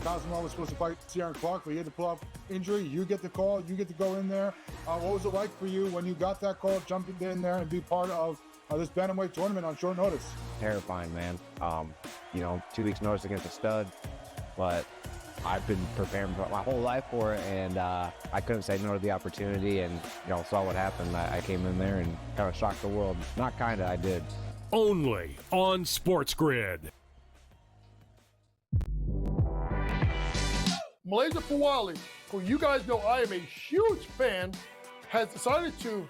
Cosmo was supposed to fight Ciaran Clark, but he had to pull off injury. You get the call. You get to go in there. What was it like for you when you got that call, jumping in there and be part of this bantamweight tournament on short notice? Terrifying, man. 2 weeks notice against a stud, but I've been preparing my whole life for it, and I couldn't say no to the opportunity, and saw what happened. I came in there and kind of shocked the world. Not kind of, I did. Only on SportsGrid. Malaysia Fawali, who you guys know I am a huge fan, has decided to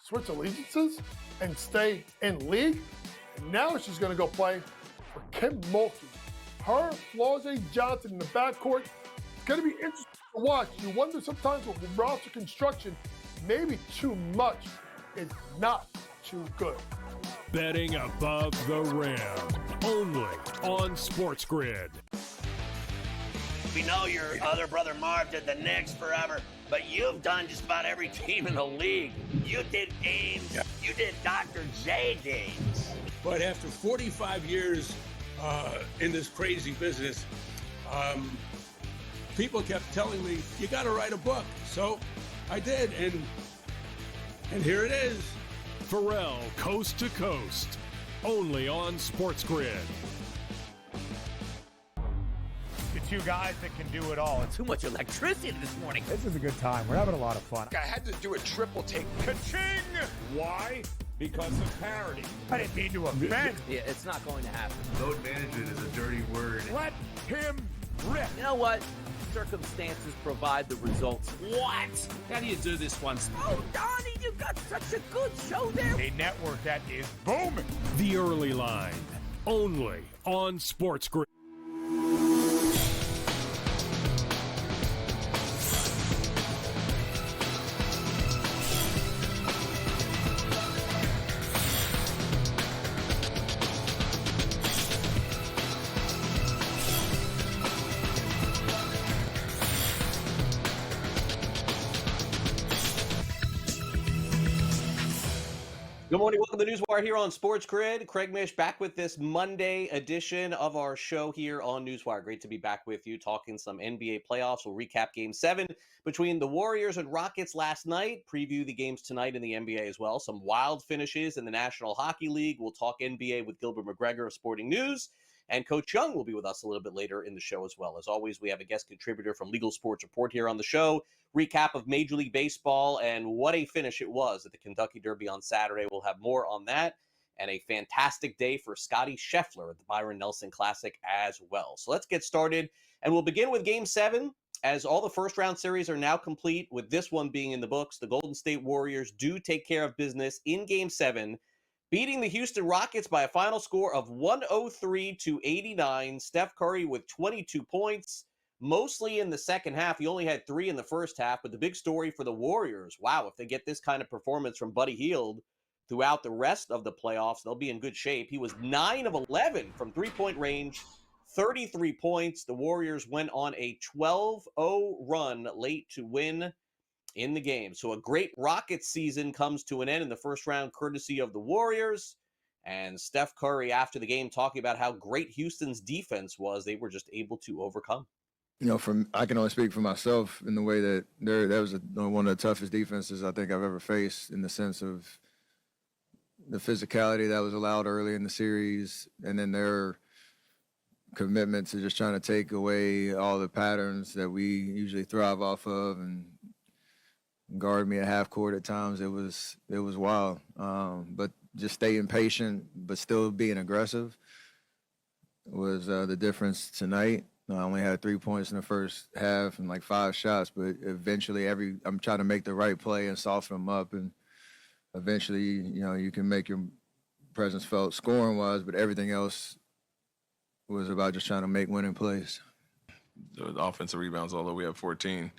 switch allegiances and stay in league. And now she's going to go play for Kim Mulkey. Her, Flau'jae Johnson in the backcourt. It's going to be interesting to watch. You wonder sometimes with roster construction, maybe too much is not too good. Betting above the rim. Only on SportsGrid. We know your other brother Marv did the Knicks forever, but you've done just about every team in the league. You did games. Yeah. You did Dr. J games. But after 45 years in this crazy business, people kept telling me, you got to write a book. So I did, and here it is. Pharrell, Coast to Coast. Only on SportsGrid. Two guys that can do it all. Too much electricity this morning. This is a good time. We're having a lot of fun. I had to do a triple take. Ka-ching! Why? Because of parity. I didn't mean to offend. Yeah, it's not going to happen. Load management is a dirty word. Let him rip. You know what? Circumstances provide the results. What? How do you do this once? Oh, Donnie, you got such a good show there. A network that is booming. The Early Line. Only on SportsGrid. Good morning. Welcome to NewsWire here on SportsGrid. Craig Mish back with this Monday edition of our show here on NewsWire. Great to be back with you talking some NBA playoffs. We'll recap Game 7 between the Warriors and Rockets last night, preview the games tonight in the NBA as well. Some wild finishes in the National Hockey League. We'll talk NBA with Gilbert McGregor of Sporting News. And Coach Young will be with us a little bit later in the show as well. As always, we have a guest contributor from Legal Sports Report here on the show. Recap of Major League Baseball and what a finish it was at the Kentucky Derby on Saturday. We'll have more on that. And a fantastic day for Scotty Scheffler at the Byron Nelson Classic as well. So let's get started. And we'll begin with Game 7. As all the first-round series are now complete, with this one being in the books, the Golden State Warriors do take care of business in Game 7, beating the Houston Rockets by a final score of 103-89. Steph Curry with 22 points, mostly in the second half. He only had 3 in the first half, but the big story for the Warriors, wow, if they get this kind of performance from Buddy Hield throughout the rest of the playoffs, they'll be in good shape. He was 9 of 11 from three-point range, 33 points. The Warriors went on a 12-0 run late to win in the game. So a great Rockets season comes to an end in the first round, courtesy of the Warriors. And Steph Curry, after the game, talking about how great Houston's defense was, they were just able to overcome. I can only speak for myself in the way that that was one of the toughest defenses I think I've ever faced, in the sense of the physicality that was allowed early in the series, and then their commitment to just trying to take away all the patterns that we usually thrive off of and guard me at half court at times. It was wild. But just staying patient, but still being aggressive was the difference tonight. I only had 3 points in the first half and like 5 shots, but eventually I'm trying to make the right play and soften them up, and eventually, you can make your presence felt scoring-wise, but everything else was about just trying to make winning plays. The offensive rebounds, although we have 14,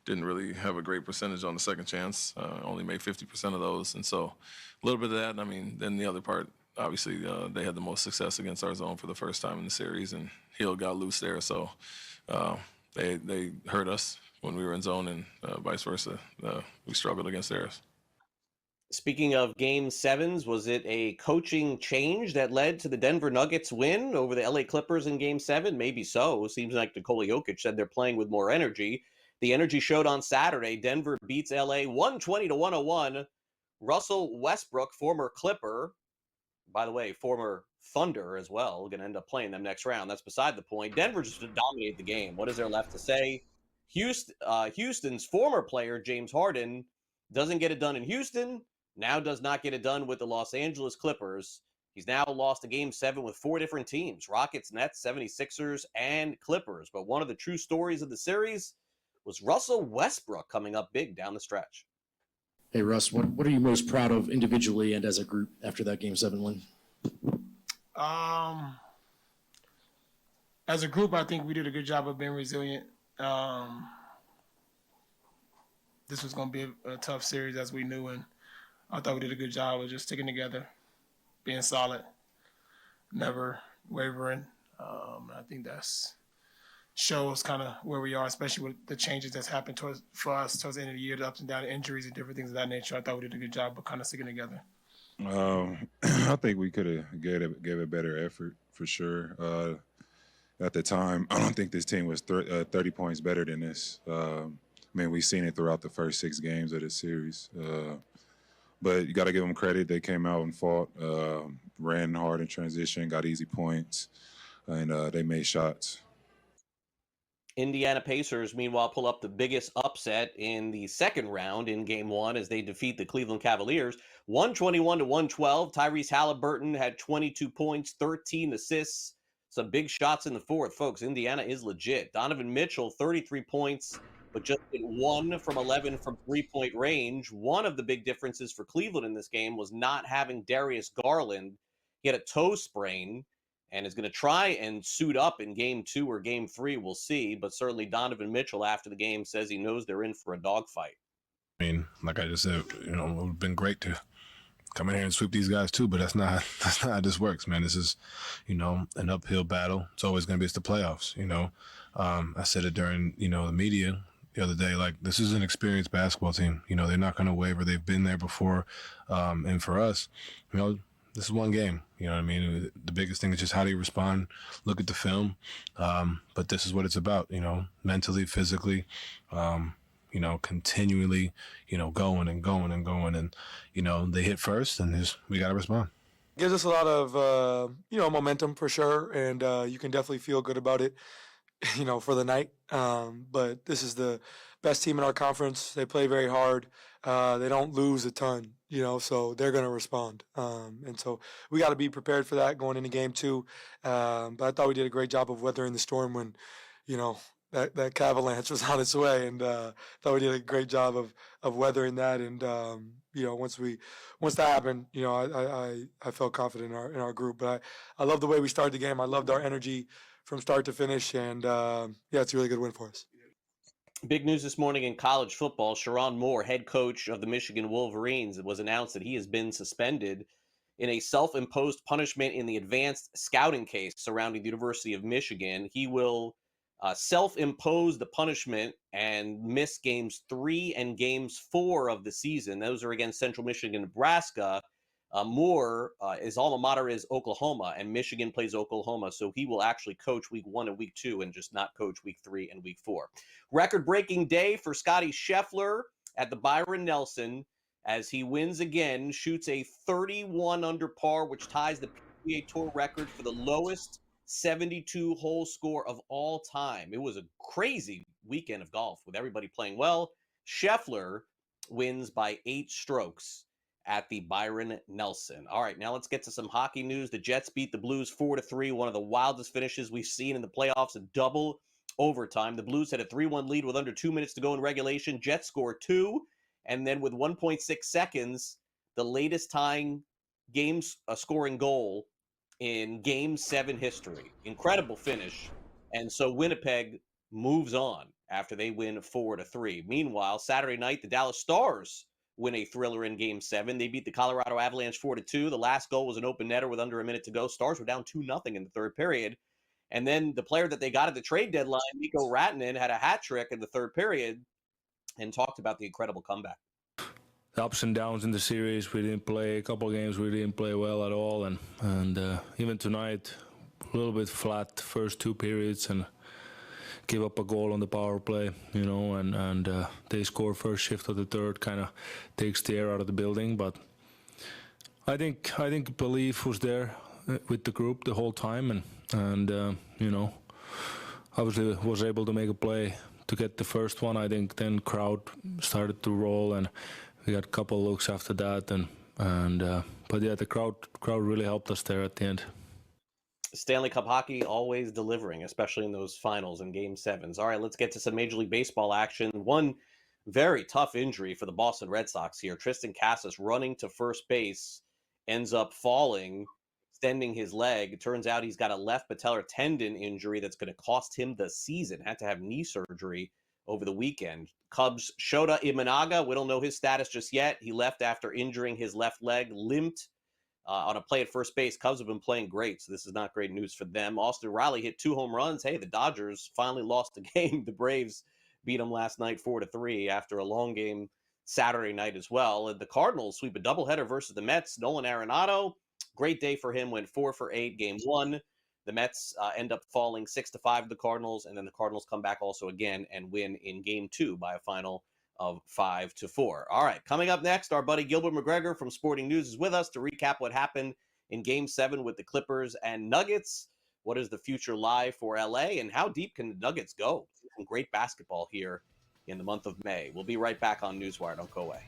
didn't really have a great percentage on the second chance. Only made 50% of those, and so a little bit of that. I mean, then the other part, obviously, they had the most success against our zone for the first time in the series, and Hill got loose there, so they hurt us when we were in zone, and vice versa. We struggled against theirs. Speaking of game sevens, was it a coaching change that led to the Denver Nuggets win over the LA Clippers in game seven? Maybe so. Seems like Nikola Jokic said they're playing with more energy. The energy showed on Saturday. Denver beats LA 120-101. Russell Westbrook, former Clipper, by the way, former Thunder as well, going to end up playing them next round. That's beside the point. Denver just dominated the game. What is there left to say? Houston's former player, James Harden, doesn't get it done in Houston, now does not get it done with the Los Angeles Clippers. He's now lost a game seven with four different teams: Rockets, Nets, 76ers, and Clippers. But one of the true stories of the series was Russell Westbrook coming up big down the stretch. Hey, Russ, what are you most proud of individually and as a group after that Game 7 win? As a group, I think we did a good job of being resilient. This was going to be a tough series, as we knew, and I thought we did a good job of just sticking together, being solid, never wavering. I think that's shows kind of where we are, especially with the changes that's happened for us towards the end of the year, the ups and downs, injuries and different things of that nature. I thought we did a good job of kind of sticking together. I think we could have gave a better effort for sure. At the time, I don't think this team was 30 points better than this. I mean, we've seen it throughout the first 6 games of this series. But you got to give them credit. They came out and fought, ran hard in transition, got easy points, and they made shots. Indiana Pacers, meanwhile, pull up the biggest upset in the second round in game one as they defeat the Cleveland Cavaliers, 121-112. Tyrese Halliburton had 22 points, 13 assists, some big shots in the fourth. Folks, Indiana is legit. Donovan Mitchell, 33 points, but just hit 1 from 11 from three-point range. One of the big differences for Cleveland in this game was not having Darius Garland. He had a toe sprain and is going to try and suit up in game 2 or game 3. We'll see. But certainly Donovan Mitchell after the game says he knows they're in for a dogfight. I mean, like I just said, it would have been great to come in here and sweep these guys too, but that's not how this works, man. This is, an uphill battle. It's always going to be, it's the playoffs, I said it during, the media the other day, like, this is an experienced basketball team. They're not going to waver. They've been there before. And for us, this is one game. You know what I mean? The biggest thing is just how do you respond, look at the film. But this is what it's about, mentally, physically, continually, going and going and going. And, they hit first and we got to respond. Gives us a lot of, momentum for sure. And you can definitely feel good about it, for the night. But this is the best team in our conference. They play very hard. They don't lose a ton, so they're going to respond. And so we got to be prepared for that going into game 2. But I thought we did a great job of weathering the storm when, that Avalanche was on its way. And thought we did a great job of weathering that. And, once that happened, I felt confident in our group. But I love the way we started the game. I loved our energy from start to finish. And, it's a really good win for us. Big news this morning in college football. Sharon Moore, head coach of the Michigan Wolverines, it was announced that he has been suspended in a self-imposed punishment in the advanced scouting case surrounding the University of Michigan. He will self-impose the punishment and miss games 3 and games 4 of the season. Those are against Central Michigan, Nebraska. Moore, his alma mater is Oklahoma, and Michigan plays Oklahoma, so he will actually coach week 1 and week 2 and just not coach week 3 and week 4. Record-breaking day for Scotty Scheffler at the Byron Nelson as he wins again, shoots a 31 under par, which ties the PGA Tour record for the lowest 72-hole score of all time. It was a crazy weekend of golf with everybody playing well. Scheffler wins by 8 strokes at the Byron Nelson. All right, now let's get to some hockey news. The Jets beat the Blues 4-3, one of the wildest finishes we've seen in the playoffs, a double overtime. The Blues had a 3-1 lead with under 2 minutes to go in regulation. Jets scored 2, and then with 1.6 seconds, the latest tying scoring goal in Game 7 history. Incredible finish. And so Winnipeg moves on after they win 4-3. Meanwhile, Saturday night, the Dallas Stars win a thriller in Game 7. They beat the Colorado Avalanche 4-2. The last goal was an open netter with under a minute to go. Stars were down 2-0 in the third period. And then the player that they got at the trade deadline, Mikko Rantanen, had a hat trick in the third period and talked about the incredible comeback. ups and downs in the series. We didn't play a couple of games. We didn't play well at all, and even tonight, a little bit flat first 2 periods and give up a goal on the power play, and they score first shift of the third, kind of takes the air out of the building. But I think belief was there with the group the whole time, and obviously was able to make a play to get the first one. I think then crowd started to roll, and we got a couple looks after that, but yeah, the crowd really helped us there at the end. Stanley Cup hockey always delivering, especially in those finals and Game 7s. All right, let's get to some Major League Baseball action. One very tough injury for the Boston Red Sox here. Tristan Casas running to first base, ends up falling, extending his leg. It turns out he's got a left patellar tendon injury that's going to cost him the season. Had to have knee surgery over the weekend. Cubs' Shota Imanaga, we don't know his status just yet. He left after injuring his left leg, limped on a play at first base. Cubs have been playing great, so this is not great news for them. Austin Riley hit 2 home runs. Hey, the Dodgers finally lost a game. The Braves beat them last night 4-3 after a long game Saturday night as well. And the Cardinals sweep a doubleheader versus the Mets. Nolan Arenado, great day for him, went 4 for 8 Game 1. The Mets end up falling 6-5 to the Cardinals, and then the Cardinals come back also again and win in Game 2 by a final of 5-4. All right, coming up next, our buddy Gilbert McGregor from Sporting News is with us to recap what happened in Game 7 with the Clippers and Nuggets. What does the future lie for LA, and how deep can the Nuggets go? Some great basketball here in the month of May. We'll be right back on NewsWire. Don't go away.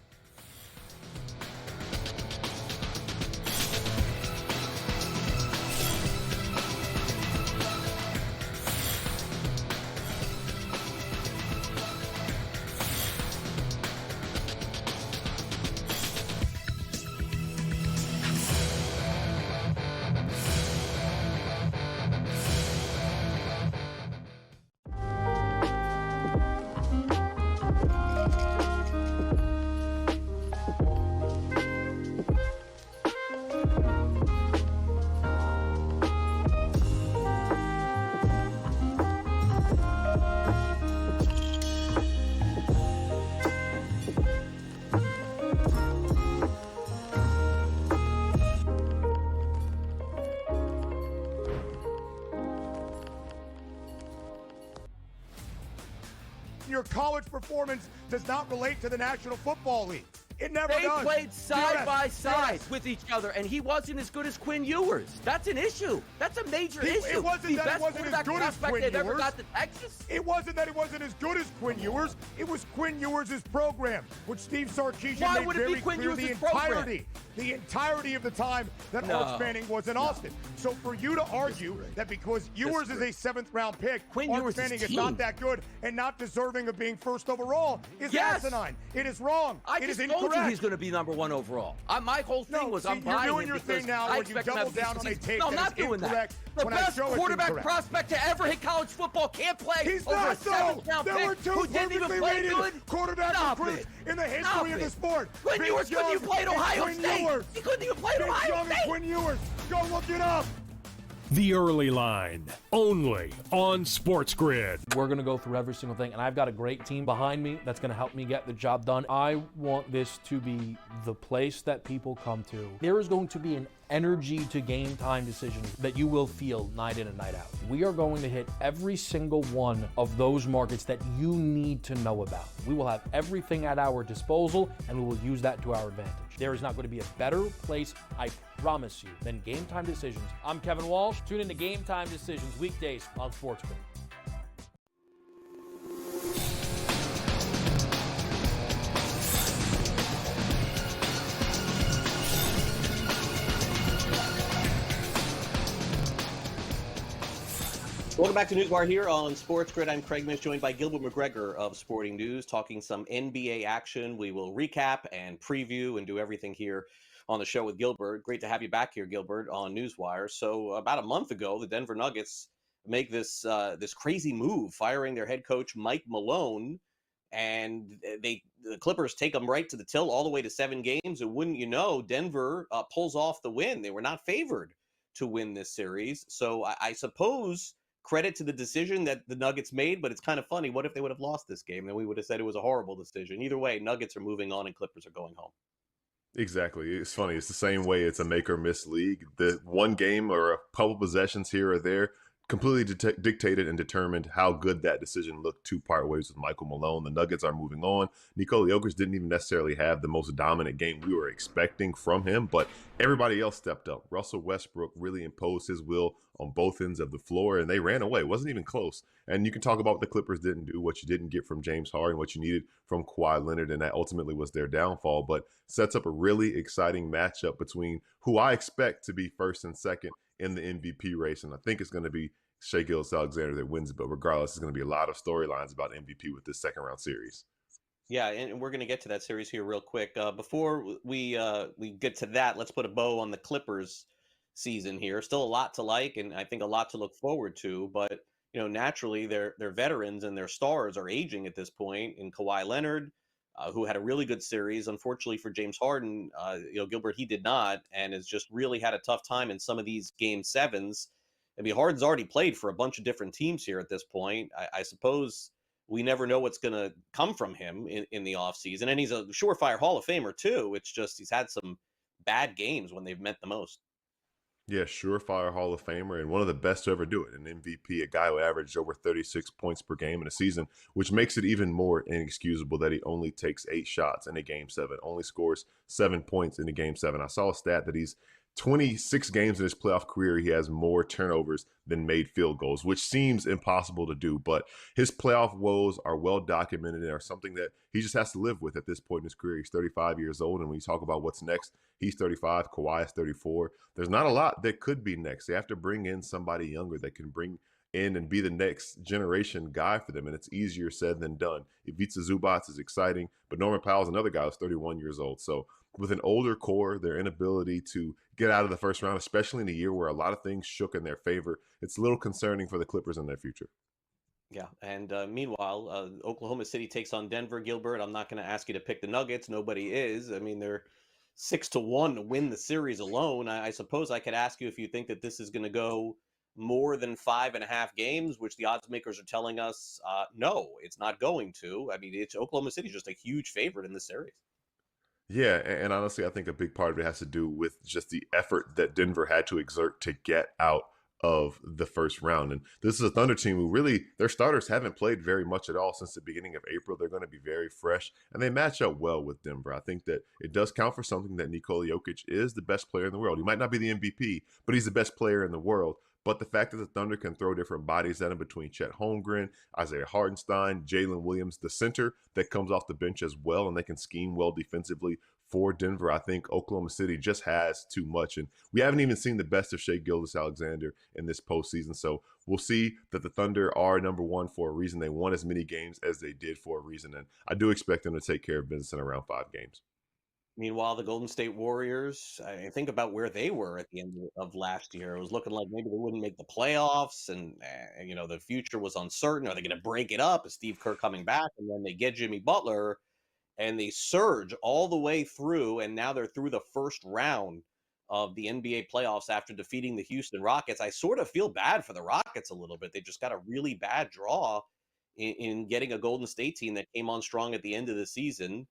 Your college performance does not relate to the National Football League. It never They does. played side by side yes. with each other, and he wasn't as good as Quinn Ewers. That's an issue. That's a major issue. It wasn't the that best it wasn't as quarterback good as prospect Quinn they've ever Ewers. got to Texas. It wasn't that it wasn't as good as Quinn Ewers. It was Quinn Ewers' program, which Steve Sarkisian Why made would it be very Quinn clear Ewers' program? the entirety of the time that Arch Manning was in Austin. So for you to argue that because Ewers is a 7th-round pick, Arch Manning is not that good and not deserving of being first overall is asinine. It is wrong. I It is just told incorrect. you he's going to be number 1 overall. My whole thing was I'm you're buying doing him your because thing now I when you expect him to double have a down on a decent tape season. No, I'm that not is doing that. incorrect The when I best show it's quarterback incorrect. prospect to ever hit college football can't play He's over not, a 7th-round there were pick two who didn't even perfectly play rated good. quarterback Stop recruits it. in the Stop history of it. the sport. Quinn Vince Ewers couldn't Young even play at and Ohio Quinn State. Ewers. He couldn't even play at Vince Ohio Young State. and Quinn Ewers. Go look it up. The Early Line, only on SportsGrid. We're going to go through every single thing, and I've got a great team behind me that's going to help me get the job done. I want this to be the place that people come to. There is going to be an energy to game time decisions that you will feel night in and night out. We are going to hit every single one of those markets that you need to know about. We will have everything at our disposal, and we will use that to our advantage. There is not going to be a better place, I promise you, than Game Time Decisions. I'm Kevin Walsh. Tune in to Game Time Decisions weekdays on SportsGrid. Welcome back to NewsWire here on SportsGrid. I'm Craig Mish, joined by Gilbert McGregor of Sporting News, talking some NBA action. We will recap and preview and do everything here on the show with Gilbert. Great to have you back here, Gilbert, on NewsWire. So about a month ago, the Denver Nuggets make this crazy move, firing their head coach, Mike Malone, and the Clippers take them right to the till all the way to 7 games. And wouldn't you know, Denver pulls off the win. They were not favored to win this series. So I suppose credit to the decision that the Nuggets made, but it's kind of funny. What if they would have lost this game? Then we would have said it was a horrible decision. Either way, Nuggets are moving on and Clippers are going home. Exactly. It's funny. It's the same way it's a make or miss league. The one game or a couple possessions here or there completely dictated and determined how good that decision looked to part ways with Michael Malone. The Nuggets are moving on. Nikola Jokic didn't even necessarily have the most dominant game we were expecting from him, but everybody else stepped up. Russell Westbrook really imposed his will on both ends of the floor, and they ran away. It wasn't even close. And you can talk about what the Clippers didn't do, what you didn't get from James Harden, what you needed from Kawhi Leonard, and that ultimately was their downfall, but sets up a really exciting matchup between who I expect to be first and second in the MVP race, and I think it's going to be Shai Gilgeous-Alexander that wins it. But regardless, there's going to be a lot of storylines about MVP with this second round series. Yeah, and we're going to get to that series here real quick. Before we get to that, let's put a bow on the Clippers season here. Still a lot to like, and I think a lot to look forward to. But naturally, their veterans and their stars are aging at this point. In Kawhi Leonard, who had a really good series. Unfortunately for James Harden, Gilbert, he did not, and has just really had a tough time in some of these game sevens. I mean, Harden's already played for a bunch of different teams here at this point. I suppose we never know what's going to come from him in the offseason. And he's a surefire Hall of Famer, too. It's just he's had some bad games when they've meant the most. Yeah, surefire Hall of Famer and one of the best to ever do it. An MVP, a guy who averaged over 36 points per game in a season, which makes it even more inexcusable that he only takes 8 shots in a game 7, only scores 7 points in a game 7. I saw a stat that he's 26 games in his playoff career, he has more turnovers than made field goals, which seems impossible to do. But his playoff woes are well documented and are something that he just has to live with at this point in his career. He's 35 years old, and when you talk about what's next, he's 35, Kawhi is 34. There's not a lot that could be next. They have to bring in somebody younger that can bring in and be the next generation guy for them, and it's easier said than done. Ivica Zubac is exciting, but Norman Powell's another guy who's 31 years old. So with an older core, their inability to get out of the first round, especially in a year where a lot of things shook in their favor, it's a little concerning for the Clippers and their future. Yeah, and meanwhile, Oklahoma City takes on Denver. Gilbert, I'm not going to ask you to pick the Nuggets. Nobody is. I mean, they're 6-1 to win the series alone. I suppose I could ask you if you think that this is going to go more than 5.5 games, which the odds makers are telling us, no, it's not going to. I mean, it's Oklahoma City just a huge favorite in this series. Yeah, and honestly, I think a big part of it has to do with just the effort that Denver had to exert to get out of the first round. And this is a Thunder team who really, their starters haven't played very much at all since the beginning of April. They're going to be very fresh, and they match up well with Denver. I think that it does count for something that Nikola Jokic is the best player in the world. He might not be the MVP, but he's the best player in the world. But the fact that the Thunder can throw different bodies at him between Chet Holmgren, Isaiah Hartenstein, Jalen Williams, the center that comes off the bench as well, and they can scheme well defensively for Denver. I think Oklahoma City just has too much. And we haven't even seen the best of Shai Gilgeous-Alexander in this postseason. So we'll see that the Thunder are number one for a reason. They won as many games as they did for a reason. And I do expect them to take care of business in around 5 games. Meanwhile, the Golden State Warriors, I think about where they were at the end of last year. It was looking like maybe they wouldn't make the playoffs, and the future was uncertain. Are they going to break it up? Is Steve Kerr coming back? And then they get Jimmy Butler, and they surge all the way through, and now they're through the first round of the NBA playoffs after defeating the Houston Rockets. I sort of feel bad for the Rockets a little bit. They just got a really bad draw in getting a Golden State team that came on strong at the end of the season.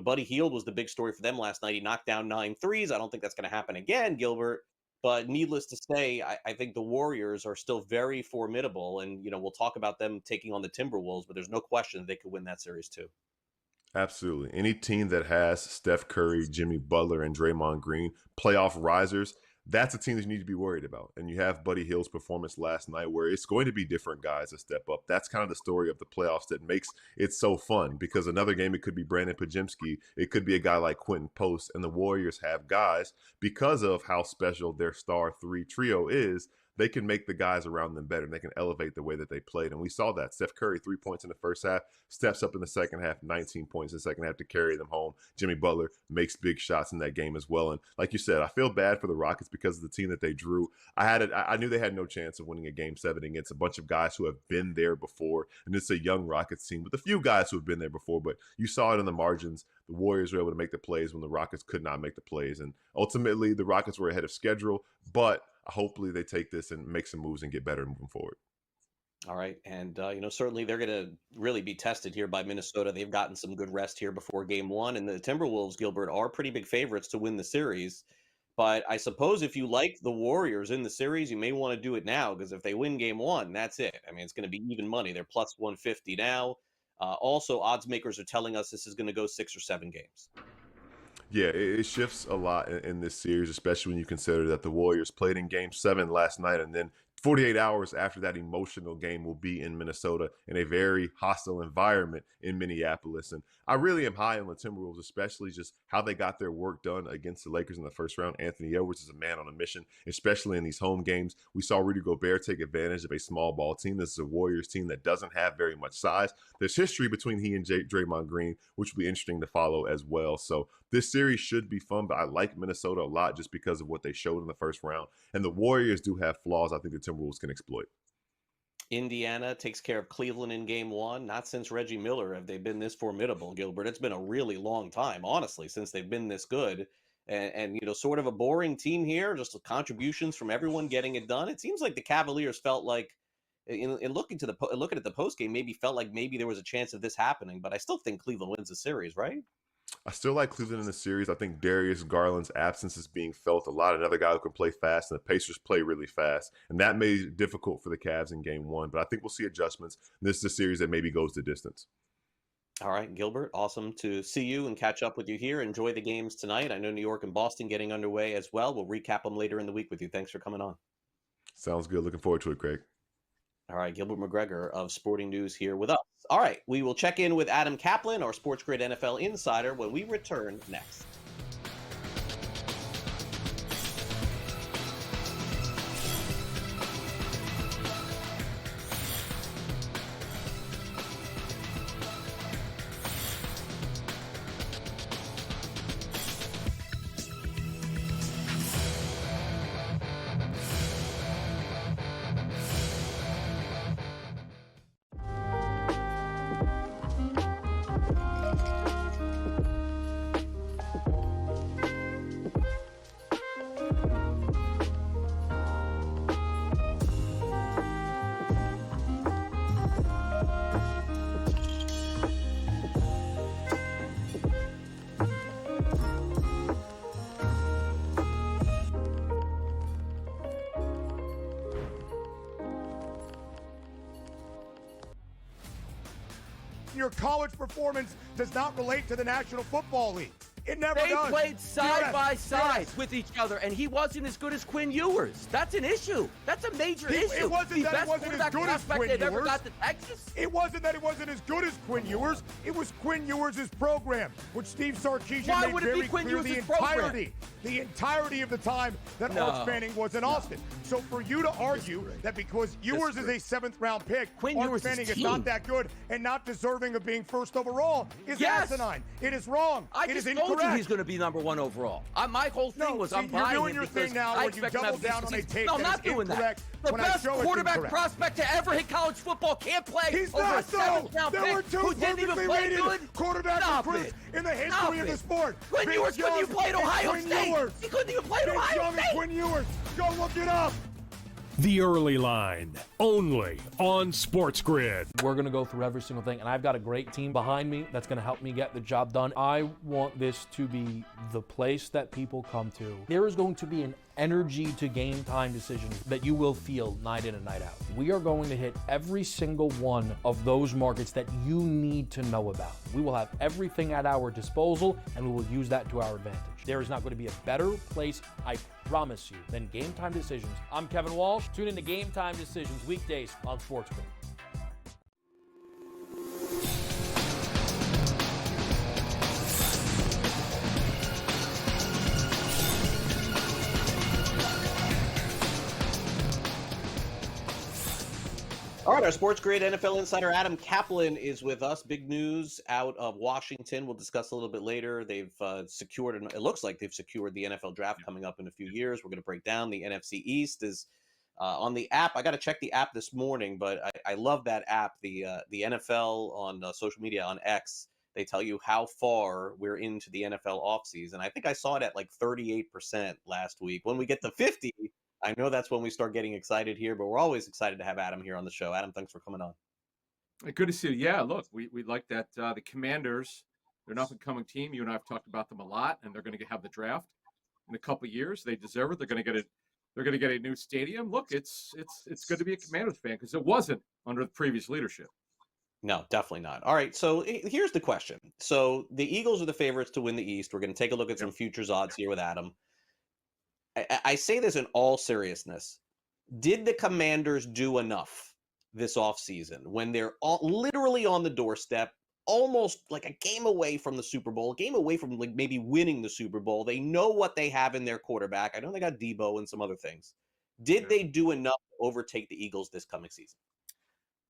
Buddy Hield was the big story for them last night. He knocked down 9 threes. I don't think that's going to happen again, Gilbert. But needless to say, I think the Warriors are still very formidable. And, we'll talk about them taking on the Timberwolves, but there's no question that they could win that series too. Absolutely. Any team that has Steph Curry, Jimmy Butler, and Draymond Green, playoff risers, that's a team that you need to be worried about. And you have Buddy Hield's performance last night where it's going to be different guys that step up. That's kind of the story of the playoffs that makes it so fun, because another game, it could be Brandon Podziemski. It could be a guy like Quentin Post. And the Warriors have guys, because of how special their star 3 trio is, they can make the guys around them better, and they can elevate the way that they played. And we saw that. Steph Curry, 3 points in the first half, steps up in the second half, 19 points in the second half to carry them home. Jimmy Butler makes big shots in that game as well. And like you said, I feel bad for the Rockets because of the team that they drew. I knew they had no chance of winning a game 7 against a bunch of guys who have been there before. And it's a young Rockets team with a few guys who have been there before, but you saw it in the margins. The Warriors were able to make the plays when the Rockets could not make the plays. And ultimately, the Rockets were ahead of schedule, but hopefully they take this and make some moves and get better moving forward. All right. And, certainly they're going to really be tested here by Minnesota. They've gotten some good rest here before game one. And the Timberwolves, Gilbert, are pretty big favorites to win the series. But I suppose if you like the Warriors in the series, you may want to do it now, because if they win game one, that's it. I mean, it's going to be even money. They're plus 150 now. Also, odds makers are telling us this is going to go 6 or 7 games. Yeah, it shifts a lot in this series, especially when you consider that the Warriors played in Game 7 last night, and then 48 hours after that emotional game will be in Minnesota in a very hostile environment in Minneapolis. And I really am high on the Timberwolves, especially just how they got their work done against the Lakers in the first round. Anthony Edwards is a man on a mission, especially in these home games. We saw Rudy Gobert take advantage of a small ball team. This is a Warriors team that doesn't have very much size. There's history between he and Draymond Green, which will be interesting to follow as well. So this series should be fun, but I like Minnesota a lot just because of what they showed in the first round. And the Warriors do have flaws I think the Timberwolves can exploit. Indiana takes care of Cleveland in game one. Not since Reggie Miller have they been this formidable, Gilbert. It's been a really long time, honestly, since they've been this good. And sort of a boring team here, just contributions from everyone getting it done. It seems like the Cavaliers felt like, in looking at the post game, maybe felt like maybe there was a chance of this happening. But I still think Cleveland wins the series, right? I still like Cleveland in the series. I think Darius Garland's absence is being felt a lot. Another guy who can play fast, and the Pacers play really fast. And that made it difficult for the Cavs in game one. But I think we'll see adjustments. This is a series that maybe goes the distance. All right, Gilbert, awesome to see you and catch up with you here. Enjoy the games tonight. I know New York and Boston getting underway as well. We'll recap them later in the week with you. Thanks for coming on. Sounds good. Looking forward to it, Craig. All right, Gilbert McGregor of Sporting News here with us. All right, we will check in with Adam Caplan, our SportsGrid NFL insider, when we return next. Your college performance does not relate to the National Football League. It never they does. They played side by side with each other, and he wasn't as good as Quinn Ewers. That's an issue. That's a major issue. It wasn't that it wasn't as good as Quinn Ewers. Ever got to Texas. It wasn't that it wasn't as good as Quinn Ewers. It was Quinn Ewers' program, which Steve Sarkisian made very clear the entirety of the time that Arch Manning was in Austin. So for you to argue that because Ewers is a 7th-round pick, Arch Manning is not that good and not deserving of being first overall is asinine. It is wrong. It is incorrect. He's going to be number 1 overall. My whole thing was I'm buying you're doing your thing now where you double down on a take that is incorrect. The best quarterback prospect to ever hit college football can't play He's over not a 7th-round pick. There were 2 who didn't even play good quarterback recruits in the history of the sport. Quinn Ewers couldn't even play at Ohio State. He couldn't even play at Ohio State. Quinn Ewers. Go look it up. The Early Line, only on SportsGrid. We're going to go through every single thing, and I've got a great team behind me that's going to help me get the job done. I want this to be the place that people come to. There is going to be an energy to game time decisions that you will feel night in and night out. We are going to hit every single one of those markets that you need to know about. We will have everything at our disposal, and we will use that to our advantage. There is not going to be a better place, I promise you, than Game Time Decisions. I'm Kevin Walsh. Tune in to Game Time Decisions weekdays on SportsGrid. All right, our SportsGrid NFL insider Adam Caplan is with us. Big news out of Washington. We'll discuss a little bit later. They've secured, it looks like they've secured the NFL draft coming up in a few years. We're going to break down the NFC East is on the app. I got to check the app this morning, but I love that app. The NFL on social media on X. They tell you how far we're into the NFL offseason. I think I saw it at like 38% last week. When we get to 50, I know that's when we start getting excited here, but we're always excited to have Adam here on the show. Adam, thanks for coming on. Good to see you. Yeah, look, we like that. The Commanders, they're an up-and-coming team. You and I have talked about them a lot, and they're going to have the draft in a couple of years. They deserve it. They're going to get it. They're going to get a new stadium. Look, it's good to be a Commanders fan because it wasn't under the previous leadership. No, definitely not. All right, so here's the question. So the Eagles are the favorites to win the East. We're going to take a look at some futures odds here with Adam. I say this in all seriousness. Did the Commanders do enough this offseason when they're literally on the doorstep, almost like a game away from the Super Bowl, a game away from like maybe winning the Super Bowl? They know what they have in their quarterback. I know they got Debo and some other things. Did they do enough to overtake the Eagles this coming season?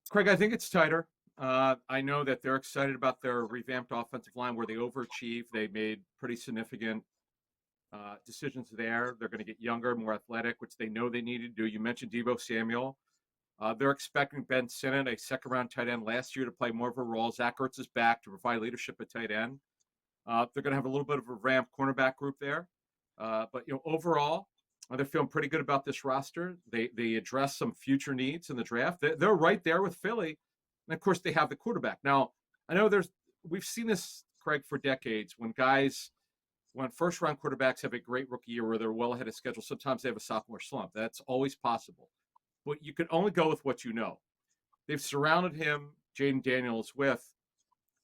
Craig, I think it's tighter. I know that they're excited about their revamped offensive line where they overachieved. They made pretty significant decisions there. They're going to get younger, more athletic, which they know they need to do. You mentioned Debo Samuel. They're expecting Ben Sinnott, a second-round tight end last year, to play more of a role. Zach Ertz is back to provide leadership at tight end. They're going to have a little bit of a ramp cornerback group there. But overall, they're feeling pretty good about this roster. They address some future needs in the draft. They're right there with Philly. And, of course, they have the quarterback. Now, I know we've seen this, Craig, for decades when first-round quarterbacks have a great rookie year where they're well ahead of schedule. Sometimes they have a sophomore slump. That's always possible. But you can only go with what you know. They've surrounded him, Jaden Daniels, with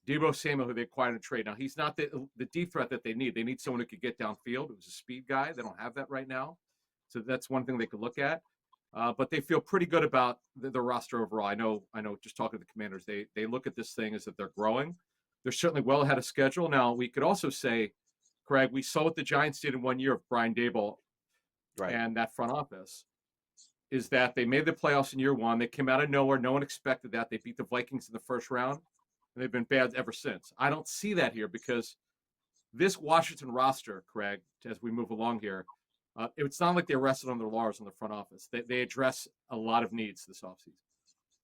Debo Samuel, who they acquired in a trade. Now, he's not the deep threat that they need. They need someone who could get downfield. Who's a speed guy. They don't have that right now. So that's one thing they could look at. But they feel pretty good about the roster overall. I know. Just talking to the Commanders, they look at this thing as that they're growing. They're certainly well ahead of schedule. Now, we could also say, Craig, we saw what the Giants did in 1 year of Brian Daboll and that front office. Is that they made the playoffs in year one. They came out of nowhere. No one expected that. They beat the Vikings in the first round, and they've been bad ever since. I don't see that here because this Washington roster, Craig, as we move along here, it's not like they rested on their laurels in the front office. They address a lot of needs this offseason.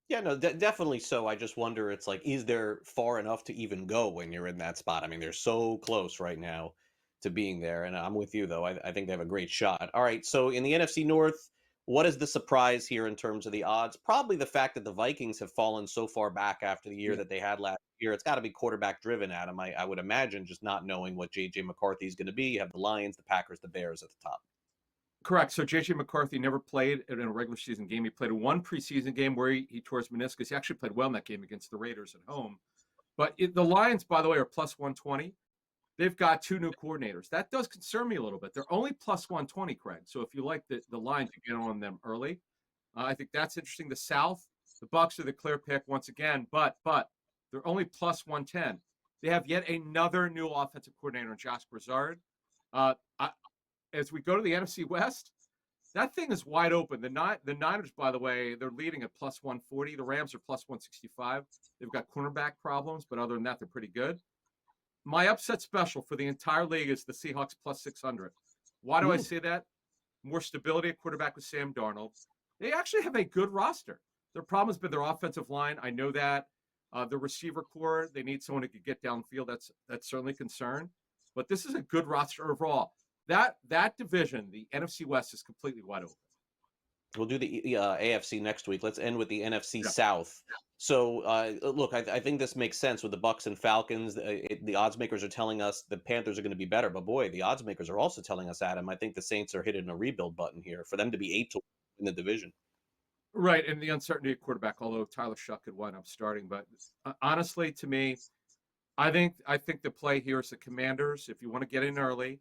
Yeah, no, definitely so. I just wonder, it's like, is there far enough to even go when you're in that spot? I mean, they're so close right now to being there, and I'm with you, though. I think they have a great shot. All right, so in the NFC North, what is the surprise here in terms of the odds? Probably the fact that the Vikings have fallen so far back after the year that they had last year. It's got to be quarterback driven, Adam. I would imagine, just not knowing what J.J. McCarthy is going to be. You have the Lions, the Packers, the Bears at the top. Correct. So J.J. McCarthy never played in a regular season game. He played one preseason game where he tore his meniscus. He actually played well in that game against the Raiders at home. But the Lions, by the way, are plus 120. They've got two new coordinators. That does concern me a little bit. They're only plus 120, Craig. So if you like the Lions, you get on them early. I think that's interesting. The South, the Bucs are the clear pick once again, but they're only plus 110. They have yet another new offensive coordinator, Josh Broussard. As we go to the NFC West, that thing is wide open. The Niners, by the way, they're leading at plus 140. The Rams are plus 165. They've got cornerback problems, but other than that, they're pretty good. My upset special for the entire league is the Seahawks plus 600. Why do I say that? More stability at quarterback with Sam Darnold. They actually have a good roster. Their problem has been their offensive line. I know that. The receiver core, they need someone who could get downfield. That's certainly a concern. But this is a good roster overall. That division, the NFC West, is completely wide open. We'll do the AFC next week. Let's end with the NFC South. So, look, I think this makes sense with the Bucs and Falcons. The odds makers are telling us the Panthers are going to be better. But, boy, the odds makers are also telling us, Adam, I think the Saints are hitting a rebuild button here for them to be 8-1 in the division. Right, and the uncertainty at quarterback, although Tyler Shuck could wind up starting. But honestly, to me, I think the play here is the Commanders. If you want to get in early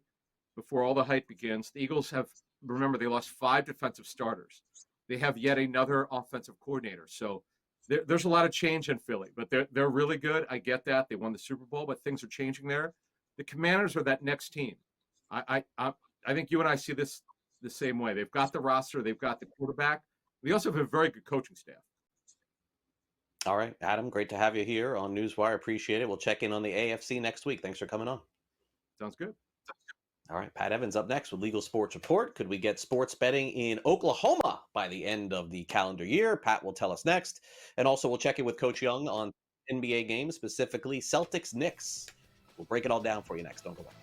before all the hype begins, the Eagles have, remember, they lost 5 defensive starters. They have yet another offensive coordinator. So there's a lot of change in Philly, but they're really good. I get that. They won the Super Bowl, but things are changing there. The Commanders are that next team. I think you and I see this the same way. They've got the roster. They've got the quarterback. They also have a very good coaching staff. All right, Adam, great to have you here on Newswire. Appreciate it. We'll check in on the AFC next week. Thanks for coming on. Sounds good. All right, Pat Evans up next with Legal Sports Report. Could we get sports betting in Oklahoma by the end of the calendar year? Pat will tell us next. And also we'll check in with Coach Young on NBA games, specifically Celtics-Knicks. We'll break it all down for you next. Don't go back.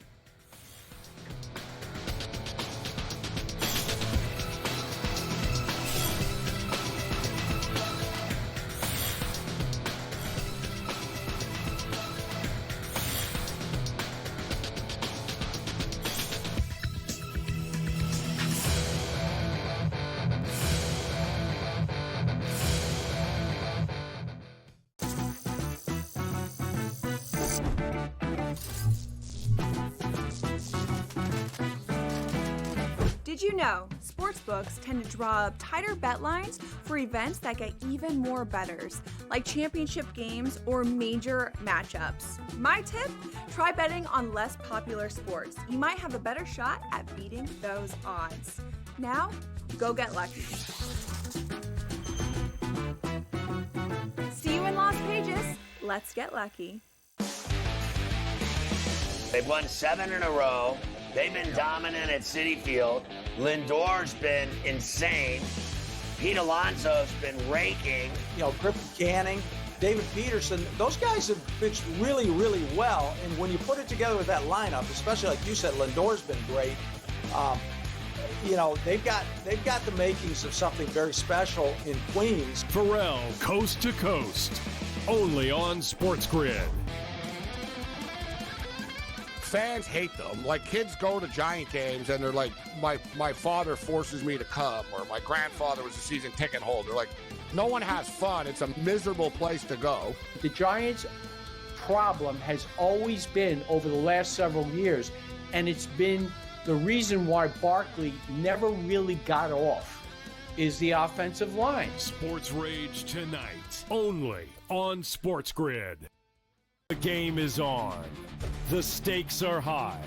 Did you know sportsbooks tend to draw up tighter bet lines for events that get even more bettors, like championship games or major matchups? My tip, try betting on less popular sports. You might have a better shot at beating those odds. Now, go get lucky. See you in Las Vegas. Let's get lucky. They've won 7 in a row. They've been dominant at Citi Field. Lindor's been insane. Pete Alonso's been raking. Griffin Canning, David Peterson, those guys have pitched really, really well. And when you put it together with that lineup, especially like you said, Lindor's been great. They've got the makings of something very special in Queens. Pharrell, Coast to Coast, only on SportsGrid. Fans hate them. Like, kids go to Giant games and they're like, my father forces me to come, or my grandfather was a season ticket holder. Like, no one has fun. It's a miserable place to go. The Giants' problem has always been, over the last several years, and it's been the reason why Barkley never really got off, is the offensive line. Sports Rage tonight, only on SportsGrid. The game is on. The stakes are high,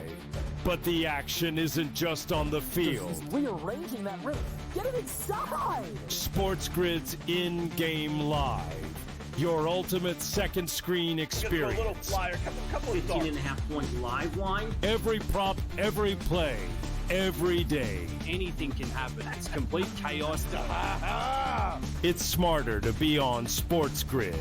but the action isn't just on the field. He's rearranging that ring. Get it inside! SportsGrid's in-game live. Your ultimate second screen experience. A little flyer, couple of 18.5-point live line. Every prop, every play, every day. Anything can happen. It's complete chaos. It's smarter to be on SportsGrid.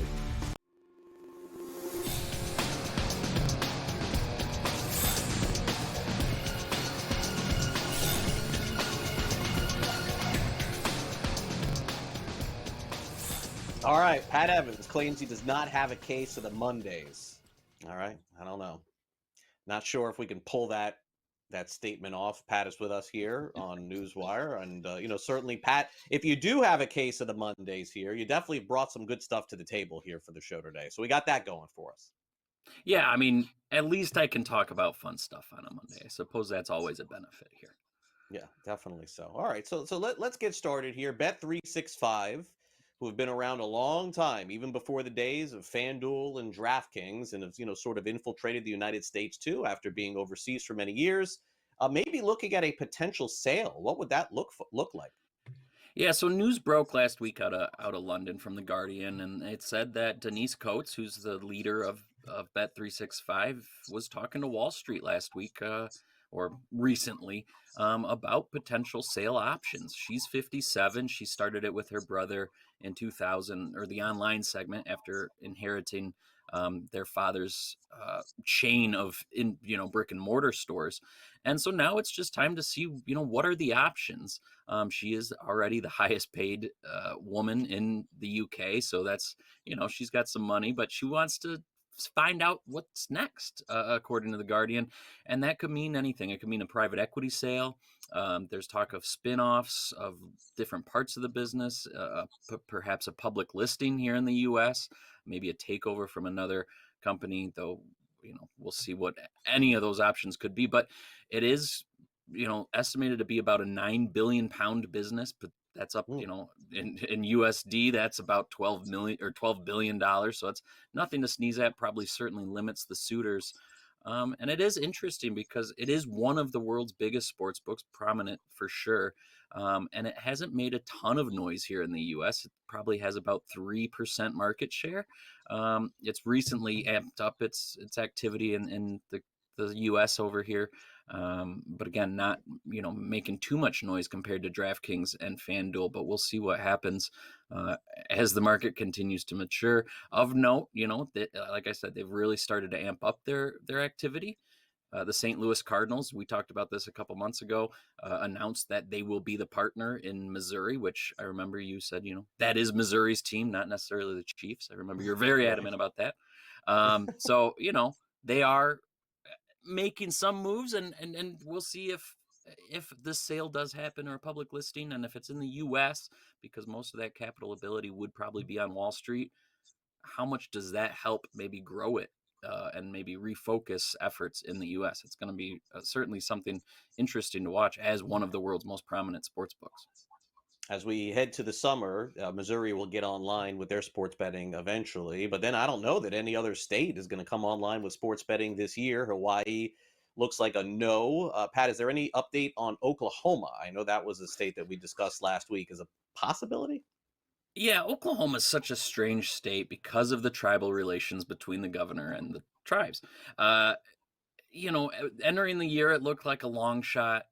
All right, Pat Evans claims he does not have a case of the Mondays. All right, I don't know. Not sure if we can pull that statement off. Pat is with us here on NewsWire, and certainly, Pat, if you do have a case of the Mondays here, you definitely brought some good stuff to the table here for the show today. So we got that going for us. Yeah, I mean, at least I can talk about fun stuff on a Monday. I suppose that's always a benefit here. Yeah, definitely so. All right, so let's get started here. Bet365, who have been around a long time, even before the days of FanDuel and DraftKings, and have sort of infiltrated the United States too after being overseas for many years. Maybe looking at a potential sale. What would that look like? Yeah, so news broke last week out of London from The Guardian, and it said that Denise Coates, who's the leader of Bet365, was talking to Wall Street last week, or recently, about potential sale options. She's 57. She started it with her brother in 2000, or the online segment, after inheriting their father's chain of brick and mortar stores. And so now it's just time to see, what are the options? She is already the highest paid woman in the UK. So that's, she's got some money, but she wants to find out what's next, according to The Guardian. And that could mean anything. It could mean a private equity sale. There's talk of spin-offs of different parts of the business, perhaps a public listing here in the U.S., maybe a takeover from another company, though, we'll see what any of those options could be. But it is, estimated to be about a 9 billion pound business, but that's up, in USD, that's about $12 billion. So it's nothing to sneeze at, probably certainly limits the suitors. And it is interesting because it is one of the world's biggest sports books, prominent for sure. And it hasn't made a ton of noise here in the U.S. It probably has about 3% market share. It's recently amped up its activity in the U.S. over here. But again, not, making too much noise compared to DraftKings and FanDuel, but we'll see what happens as the market continues to mature. Of note, like I said, they've really started to amp up their activity. The St. Louis Cardinals, we talked about this a couple months ago, announced that they will be the partner in Missouri, which I remember you said, that is Missouri's team, not necessarily the Chiefs. I remember you're very adamant about that. So, they are making some moves, and we'll see if this sale does happen, or a public listing, and if it's in the U.S., because most of that capital ability would probably be on Wall Street. How much does that help maybe grow it and maybe refocus efforts in the U.S. It's going to be certainly something interesting to watch as one of the world's most prominent sports books. As we head to the summer, Missouri will get online with their sports betting eventually. But then I don't know that any other state is going to come online with sports betting this year. Hawaii looks like a no. Pat, is there any update on Oklahoma? I know that was a state that we discussed last week as a possibility. Yeah, Oklahoma is such a strange state because of the tribal relations between the governor and the tribes. Entering the year, it looked like a long shot.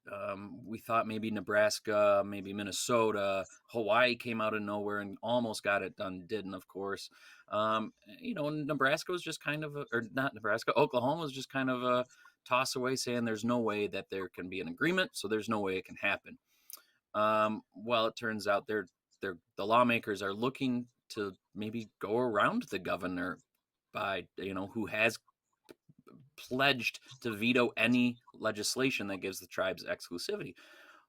We thought maybe Nebraska, maybe Minnesota, Hawaii came out of nowhere and almost got it done. Didn't, of course. Nebraska was just kind of, or not Nebraska, Oklahoma was just kind of a toss away, saying there's no way that there can be an agreement, so there's no way it can happen. Well, it turns out the lawmakers are looking to maybe go around the governor by, who has pledged to veto any legislation that gives the tribes exclusivity.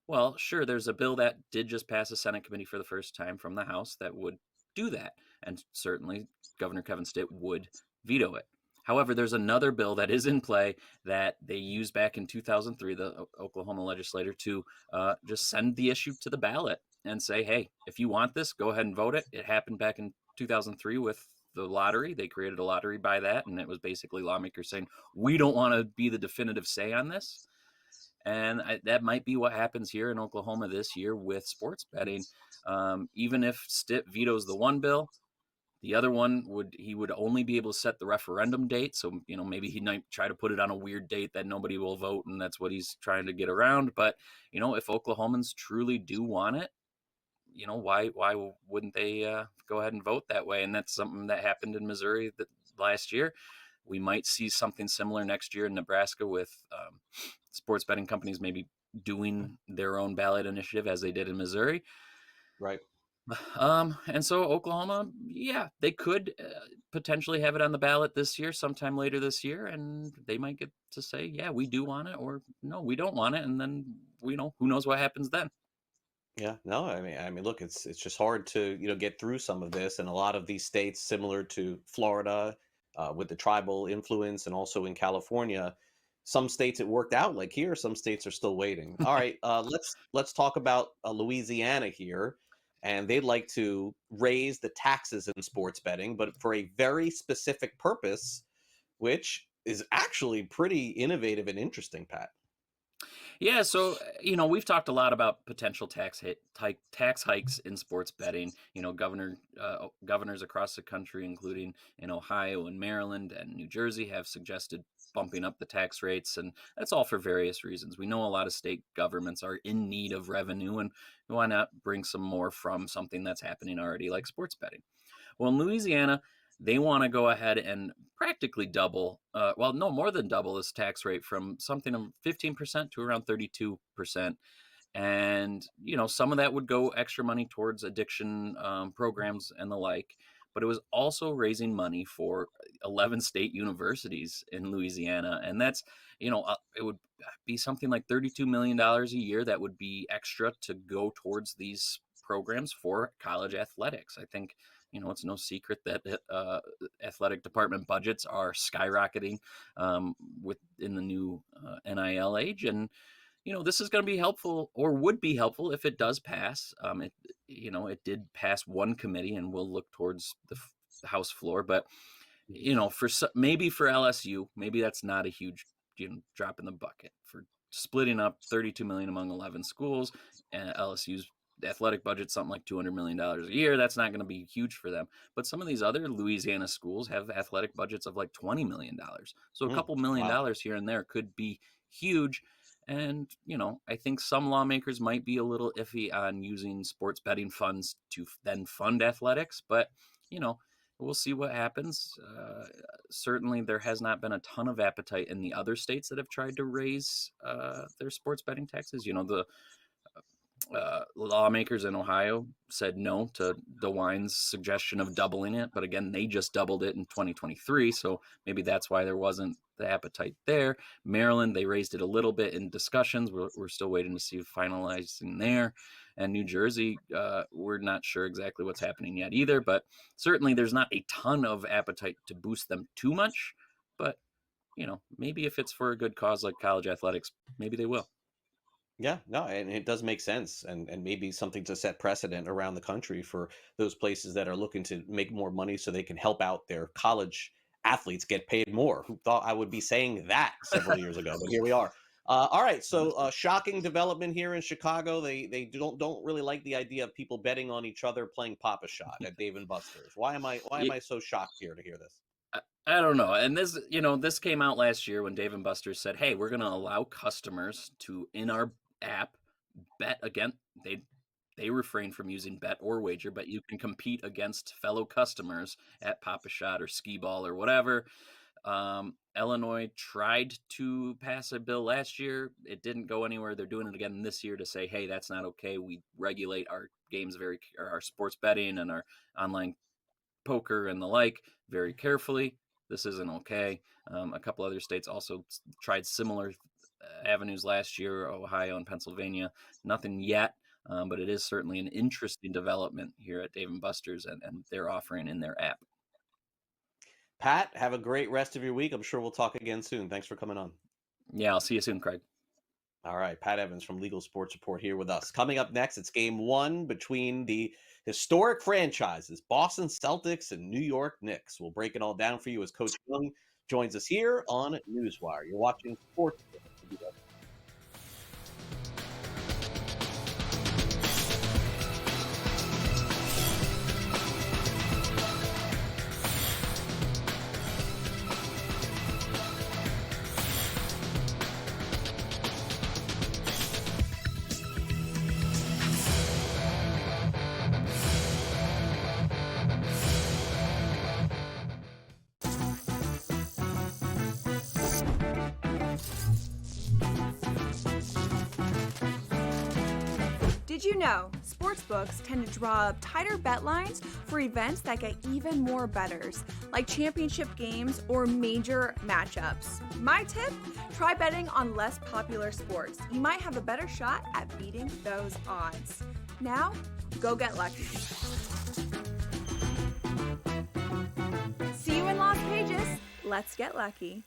Well, sure, there's a bill that did just pass a Senate committee for the first time from the House that would do that. And certainly Governor Kevin Stitt would veto it. However, there's another bill that is in play that they used back in 2003, the Oklahoma legislator, to just send the issue to the ballot and say, hey, if you want this, go ahead and vote it. It happened back in 2003 with the lottery. They created a lottery by that, and it was basically lawmakers saying, we don't want to be the definitive say on this. And that might be what happens here in Oklahoma this year with sports betting. Even if Stitt vetoes the one bill, the other one he would only be able to set the referendum date. So, maybe he might try to put it on a weird date that nobody will vote, and that's what he's trying to get around. But, if Oklahomans truly do want it, why wouldn't they go ahead and vote that way? And that's something that happened in Missouri last year. We might see something similar next year in Nebraska with sports betting companies maybe doing their own ballot initiative as they did in Missouri. Right. And so Oklahoma, yeah, they could potentially have it on the ballot this year, sometime later this year, and they might get to say, yeah, we do want it, or no, we don't want it, and then who knows what happens then. Yeah, no, I mean, look, it's just hard to get through some of this, and a lot of these states, similar to Florida, with the tribal influence, and also in California, some states it worked out like here, some states are still waiting. All right, let's talk about Louisiana here, and they'd like to raise the taxes in sports betting, but for a very specific purpose, which is actually pretty innovative and interesting, Pat. Yeah, so we've talked a lot about potential tax hikes in sports betting. Governors across the country, including in Ohio and Maryland and New Jersey, have suggested bumping up the tax rates, and that's all for various reasons. We know a lot of state governments are in need of revenue, and why not bring some more from something that's happening already, like sports betting? Well, in Louisiana, they want to go ahead and practically double, more than double this tax rate from something of 15% to around 32%. And, some of that would go extra money towards addiction programs and the like. But it was also raising money for 11 state universities in Louisiana. And that's, it would be something like $32 million a year that would be extra to go towards these programs for college athletics. I think, it's no secret that athletic department budgets are skyrocketing within the new NIL age. And, this is going to be helpful, or would be helpful if it does pass. It did pass one committee, and we'll look towards the House floor. But, maybe for LSU, maybe that's not a huge drop in the bucket for splitting up $32 million among 11 schools, and LSU's athletic budget, something like $200 million a year. That's not going to be huge for them. But some of these other Louisiana schools have athletic budgets of like $20 million. So a couple million dollars here and there could be huge. And, I think some lawmakers might be a little iffy on using sports betting funds to then fund athletics. But, we'll see what happens. Certainly there has not been a ton of appetite in the other states that have tried to raise their sports betting taxes. The lawmakers in Ohio said no to DeWine's suggestion of doubling it. But again, they just doubled it in 2023. So maybe that's why there wasn't the appetite there. Maryland, they raised it a little bit in discussions. We're still waiting to see finalizing there. And New Jersey, we're not sure exactly what's happening yet either. But certainly there's not a ton of appetite to boost them too much. But, maybe if it's for a good cause like college athletics, maybe they will. Yeah, no, and it does make sense, and maybe something to set precedent around the country for those places that are looking to make more money so they can help out their college athletes get paid more. Who thought I would be saying that several years ago? But here we are. All right, so shocking development here in Chicago. They don't really like the idea of people betting on each other playing Papa Shot at Dave and Buster's. Why am I so shocked here to hear this? I don't know. And this came out last year when Dave and Buster's said, "Hey, we're going to allow customers to in our app bet again." They refrain from using bet or wager, but you can compete against fellow customers at Papa Shot or Skee Ball or whatever. Illinois tried to pass a bill last year. It didn't go anywhere. They're doing it again this year to say, hey, that's not okay. We regulate our games or our sports betting and our online poker and the like very carefully. This isn't okay. A couple other states also tried similar avenues last year, Ohio and Pennsylvania. Nothing yet, but it is certainly an interesting development here at Dave & Buster's and their offering in their app. Pat, have a great rest of your week. I'm sure we'll talk again soon. Thanks for coming on. Yeah, I'll see you soon, Craig. All right, Pat Evans from Legal Sports Report here with us. Coming up next, it's game one between the historic franchises, Boston Celtics and New York Knicks. We'll break it all down for you as Coach Young joins us here on NewsWire. You're watching SportsGrid. Did you know sportsbooks tend to draw up tighter bet lines for events that get even more bettors, like championship games or major matchups? My tip? Try betting on less popular sports. You might have a better shot at beating those odds. Now, go get lucky. See you in Las Vegas. Let's get lucky.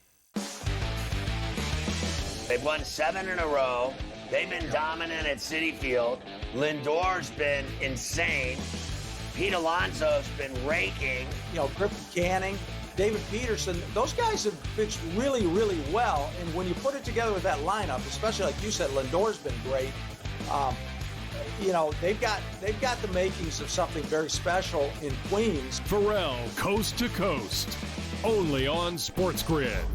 They've won 7 in a row. They've been dominant at Citi Field. Lindor's been insane. Pete Alonso's been raking. Griffin Canning, David Peterson, those guys have pitched really, really well. And when you put it together with that lineup, especially like you said, Lindor's been great. They've got the makings of something very special in Queens. Pharrell, coast to coast, only on SportsGrid.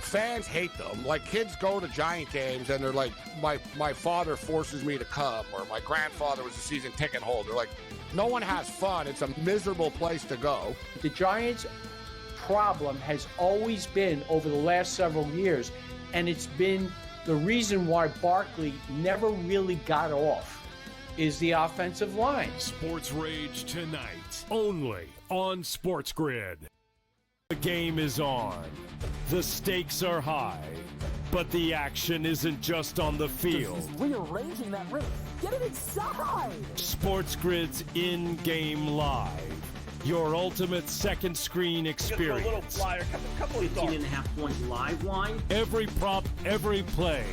Fans hate them. Like, kids go to Giant games and they're like, my father forces me to come, or my grandfather was a season ticket holder. Like, no one has fun. It's a miserable place to go. The Giants' problem has always been over the last several years, and it's been the reason why Barkley never really got off, is the offensive line. Sports Rage tonight, only on SportsGrid. The game is on. The stakes are high, but the action isn't just on the field. He's rearranging that roof. Get it inside! SportsGrid's in-game live. Your ultimate second screen experience. Just a little flyer, couple 18.5-point live line. Every prop, every play,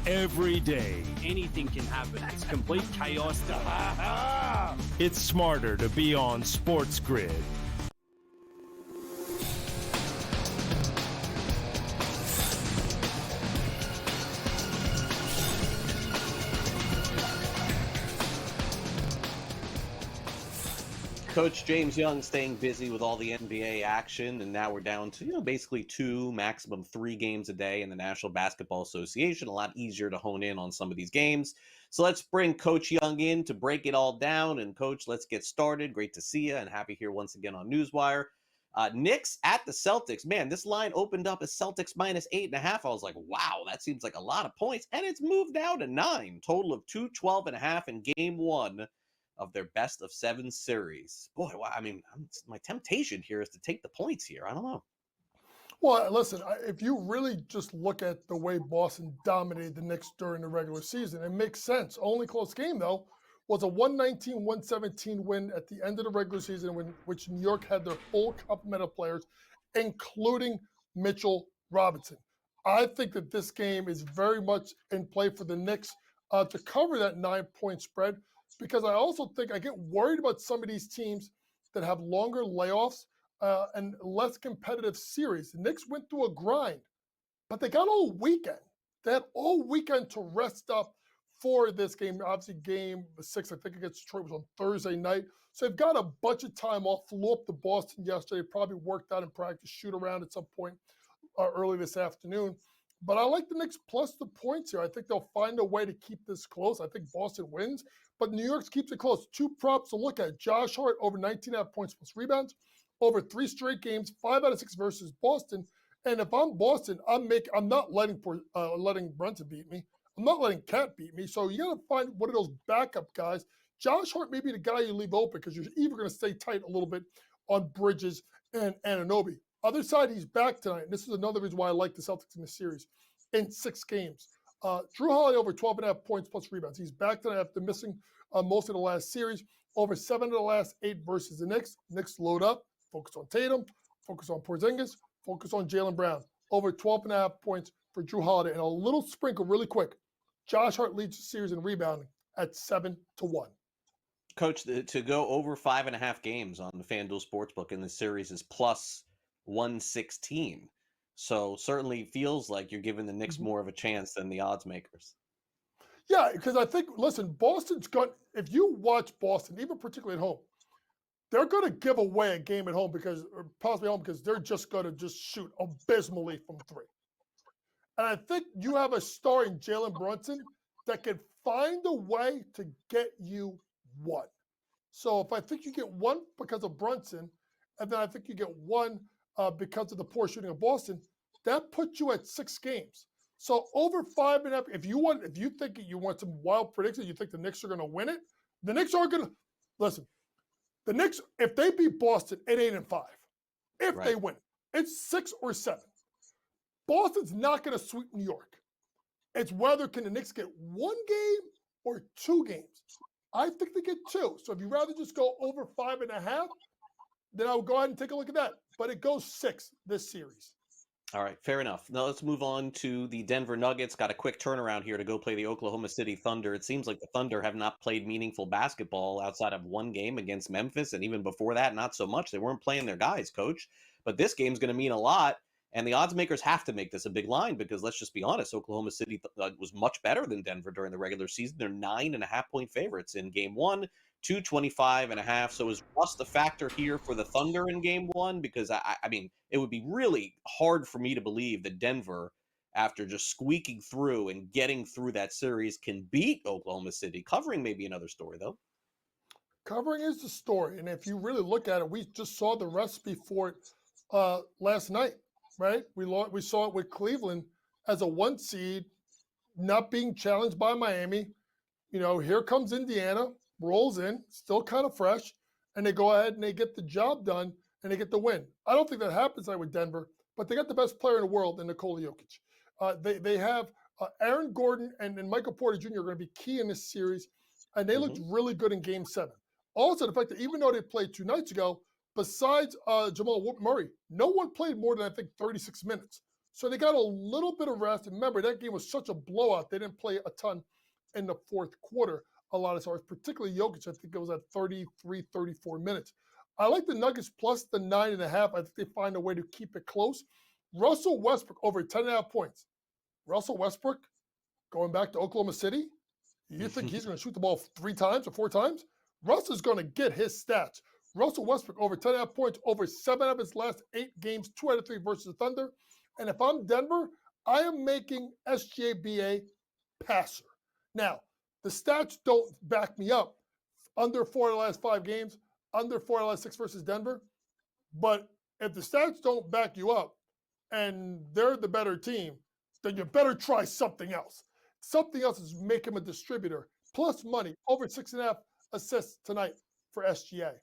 every day. Anything can happen. It's complete chaos. It's smarter to be on SportsGrid. Coach James Young staying busy with all the NBA action, and now we're down to basically 2, maximum 3 games a day in the National Basketball Association. A lot easier to hone in on some of these games. So let's bring Coach Young in to break it all down. And Coach, let's get started. Great to see you, and happy here once again on NewsWire. Knicks at the Celtics. Man, this line opened up as Celtics minus 8.5. I was like, wow, that seems like a lot of points, and it's moved now to 9. Total of 212.5 in game 1 of their best of 7 series. Boy, I mean, my temptation here is to take the points here. I don't know. Well, listen, if you really just look at the way Boston dominated the Knicks during the regular season, it makes sense. Only close game, though, was a 119-117 win at the end of the regular season, which New York had their full complement of players, including Mitchell Robinson. I think that this game is very much in play for the Knicks to cover that 9-point spread, because I also think I get worried about some of these teams that have longer layoffs and less competitive series. The Knicks went through a grind, but they got all weekend. They had all weekend to rest up for this game. Obviously, game 6, I think, against Detroit was on Thursday night. So they've got a bunch of time off. Flew up to Boston yesterday, probably worked out in practice, shoot around at some point early this afternoon. But I like the Knicks plus the points here. I think they'll find a way to keep this close. I think Boston wins, but New York keeps it close. 2 props to look at. Josh Hart over 19.5 points plus rebounds, over 3 straight games, 5 out of 6 versus Boston. And if I'm Boston, I'm not letting Brunson beat me. I'm not letting Cat beat me. So you got to find one of those backup guys. Josh Hart may be the guy you leave open because you're either going to stay tight a little bit on Bridges and Anunoby. Other side, he's back tonight. And this is another reason why I like the Celtics in this series. In 6 games, Drew Holiday over 12.5 points plus rebounds. He's back tonight after missing most of the last series. Over 7 of the last 8 versus the Knicks. Knicks load up, focus on Tatum, focus on Porzingis, focus on Jaylen Brown. Over 12.5 points for Drew Holiday. And a little sprinkle really quick. Josh Hart leads the series in rebounding at 7-1. Coach, to go over 5.5 games on the FanDuel Sportsbook in this series is plus 116. So certainly feels like you're giving the Knicks more of a chance than the odds makers. Yeah, because I think, listen, Boston's got, if you watch Boston, even particularly at home, they're going to give away a game at home or possibly home because they're just going to shoot abysmally from 3. And I think you have a star in Jalen Brunson that can find a way to get you 1. So if I think you get 1 because of Brunson, and then I think you get 1 because of the poor shooting of Boston, that puts you at 6 games. So over 5.5. If you think you want some wild predictions, you think the Knicks are going to win it. The Knicks are going to listen. The Knicks, if they beat Boston at 8-5, if they win, it's 6 or 7. Boston's not going to sweep New York. It's whether can the Knicks get 1 game or 2 games. I think they get 2. So if you'd rather just go over 5.5, then I would go ahead and take a look at that. But it goes 6 this series. All right, fair enough. Now let's move on to the Denver Nuggets. Got a quick turnaround here to go play the Oklahoma City Thunder. It seems like the Thunder have not played meaningful basketball outside of 1 game against Memphis, and even before that, not so much. They weren't playing their guys, Coach. But this game's going to mean a lot, and the odds makers have to make this a big line because let's just be honest, Oklahoma City was much better than Denver during the regular season. They're 9.5-point favorites in Game 1. 225.5. So is Russ the factor here for the Thunder in Game 1? Because I mean, it would be really hard for me to believe that Denver, after just squeaking through and getting through that series, can beat Oklahoma City. Covering may be another story, though. Covering is the story, and if you really look at it, we just saw the recipe for it last night, right? We saw it with Cleveland as a 1 seed, not being challenged by Miami. You know, here comes Indiana. Rolls in, still kind of fresh, and they go ahead and they get the job done and they get the win. I don't think that happens like with Denver, but they got the best player in the world in Nikola Jokic. They have Aaron Gordon and Michael Porter Jr. are going to be key in this series, and they looked really good in Game 7. Also, the fact that even though they played 2 nights ago, besides Jamal Murray, no one played more than, I think, 36 minutes. So they got a little bit of rest. And remember, that game was such a blowout. They didn't play a ton in the 4th quarter. A lot of stars, particularly Jokic, I think it was at 33, 34 minutes. I like the Nuggets plus the 9.5. I think they find a way to keep it close. Russell Westbrook over 10.5 points. Russell Westbrook going back to Oklahoma City. You think he's going to shoot the ball 3 times or 4 times? Russ is going to get his stats. Russell Westbrook over 10.5 points, over 7 of his last 8 games, 2 out of 3 versus the Thunder. And if I'm Denver, I am making SGA passer. Now, the stats don't back me up. Under 4 of the last 5 games, under 4 of the last 6 versus Denver. But if the stats don't back you up and they're the better team, then you better try something else. Something else is make him a distributor. Plus money, over 6.5 assists tonight for SGA.